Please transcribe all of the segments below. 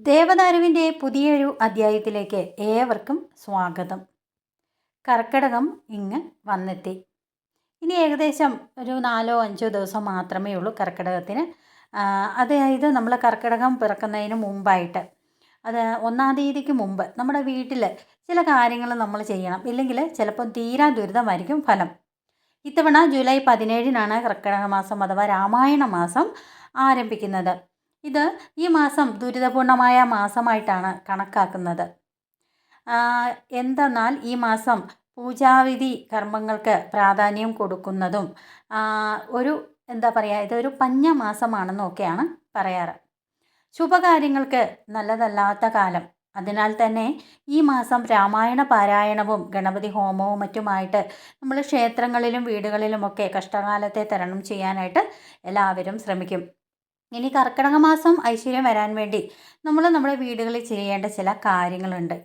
ദേവദാരുവിൻ്റെ പുതിയൊരു അധ്യായത്തിലേക്ക് ഏവർക്കും സ്വാഗതം. കർക്കിടകം ഇങ്ങ് വന്നെത്തി. ഇനി ഏകദേശം ഒരു 4-5 ദിവസം മാത്രമേ ഉള്ളൂ കർക്കിടകത്തിന്. അതായത് നമ്മൾ കർക്കിടകം പിറക്കുന്നതിന് മുമ്പായിട്ട്, അത് 1-ാം തീയതിക്ക് മുമ്പ് നമ്മുടെ വീട്ടിൽ ചില കാര്യങ്ങൾ നമ്മൾ ചെയ്യണം. ഇല്ലെങ്കിൽ ചിലപ്പോൾ തീരാ ദുരിതമായിരിക്കും ഫലം. ഇത്തവണ ജൂലൈ 17-നാണ് കർക്കിടക മാസം അഥവാ രാമായണ മാസം ആരംഭിക്കുന്നത്. ഇത് ഈ മാസം ദുരിതപൂർണമായ മാസമായിട്ടാണ് കണക്കാക്കുന്നത്. എന്തെന്നാൽ ഈ മാസം പൂജാവിധി കർമ്മങ്ങൾക്ക് പ്രാധാന്യം കൊടുക്കുന്നതും ഒരു ഇതൊരു പഞ്ഞമാസമാണെന്നൊക്കെയാണ് പറയാറ്. ശുഭകാര്യങ്ങൾക്ക് നല്ലതല്ലാത്ത കാലം. അതിനാൽ തന്നെ ഈ മാസം രാമായണ പാരായണവും ഗണപതി ഹോമവും മറ്റുമായിട്ട് നമ്മൾ ക്ഷേത്രങ്ങളിലും വീടുകളിലുമൊക്കെ കഷ്ടകാലത്തെ തരണം ചെയ്യാനായിട്ട് എല്ലാവരും ശ്രമിക്കും. ഇനി കർക്കിടക മാസം ഐശ്വര്യം വരാൻ വേണ്ടി നമ്മൾ നമ്മുടെ വീടുകളിൽ ചെയ്യേണ്ട ചില കാര്യങ്ങളുണ്ട്.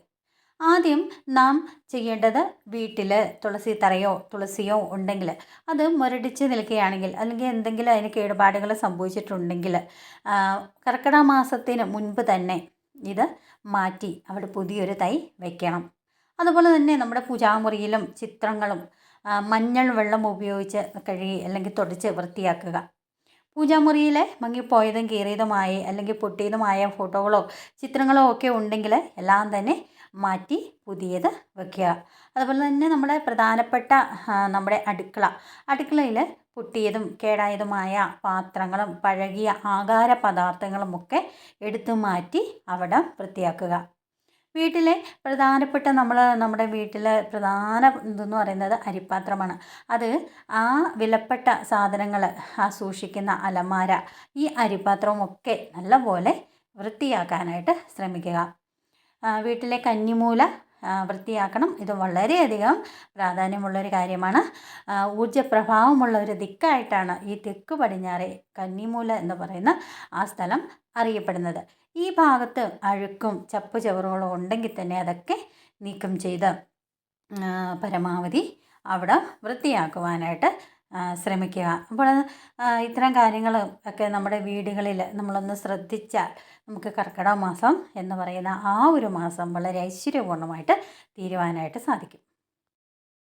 ആദ്യം നാം ചെയ്യേണ്ടത്, വീട്ടിൽ തുളസിയോ ഉണ്ടെങ്കിൽ അത് മുരടിച്ച് നിൽക്കുകയാണെങ്കിൽ, അല്ലെങ്കിൽ എന്തെങ്കിലും അതിന് കേടുപാടുകൾ സംഭവിച്ചിട്ടുണ്ടെങ്കിൽ കർക്കിടക മാസത്തിന് മുൻപ് തന്നെ ഇത് മാറ്റി അവിടെ പുതിയൊരു തൈ വയ്ക്കണം. അതുപോലെ തന്നെ നമ്മുടെ പൂജാമുറിയിലും ചിത്രങ്ങളും മഞ്ഞൾ വെള്ളം ഉപയോഗിച്ച് കഴുകി അല്ലെങ്കിൽ തുടച്ച് വൃത്തിയാക്കുക. പൂജാമുറിയിലെ മങ്ങിപ്പോയതും കീറിയതുമായ അല്ലെങ്കിൽ പൊട്ടിയതുമായ ഫോട്ടോകളോ ചിത്രങ്ങളോ ഒക്കെ ഉണ്ടെങ്കിൽ എല്ലാം തന്നെ മാറ്റി പുതിയത് വയ്ക്കുക. അതുപോലെ തന്നെ നമ്മുടെ പ്രധാനപ്പെട്ട നമ്മുടെ അടുക്കളയിൽ പൊട്ടിയതും കേടായതുമായ പാത്രങ്ങളും പഴകിയ ആഹാര പദാർത്ഥങ്ങളുമൊക്കെ എടുത്തു മാറ്റി അവിടെ വൃത്തിയാക്കുക. വീട്ടിലെ പ്രധാനപ്പെട്ട നമ്മുടെ വീട്ടിലെ പ്രധാന ഇതെന്ന് പറയുന്നത് അരിപ്പാത്രമാണ്. അത് ആ വിലപ്പെട്ട സാധനങ്ങൾ സൂക്ഷിക്കുന്ന അലമാര, ഈ അരിപ്പാത്രവുമൊക്കെ നല്ലപോലെ വൃത്തിയാക്കാനായിട്ട് ശ്രമിക്കുക. വീട്ടിലെ കന്നിമൂല വൃത്തിയാക്കണം. ഇത് വളരെയധികം പ്രാധാന്യമുള്ളൊരു കാര്യമാണ്. ഊർജ്ജപ്രഭാവമുള്ള ഒരു ദിക്കായിട്ടാണ് ഈ തെക്ക് പടിഞ്ഞാറെ കന്നിമൂല എന്ന് പറയുന്ന ആ സ്ഥലം അറിയപ്പെടുന്നത്. ഈ ഭാഗത്ത് അഴുക്കും ചപ്പുചവറുകളും ഉണ്ടെങ്കിൽ തന്നെ അതൊക്കെ നീക്കം ചെയ്ത് പരമാവധി അവിടെ വൃത്തിയാക്കുവാനായിട്ട് ശ്രമിക്കുക. അപ്പോൾ ഇത്തരം കാര്യങ്ങൾ ഒക്കെ നമ്മുടെ വീടുകളിൽ നമ്മളൊന്ന് ശ്രദ്ധിച്ചാൽ നമുക്ക് കർക്കിടക മാസം എന്ന് പറയുന്ന ആ ഒരു മാസം വളരെ ഐശ്വര്യപൂർണ്ണമായിട്ട് തീരുവാനായിട്ട് സാധിക്കും.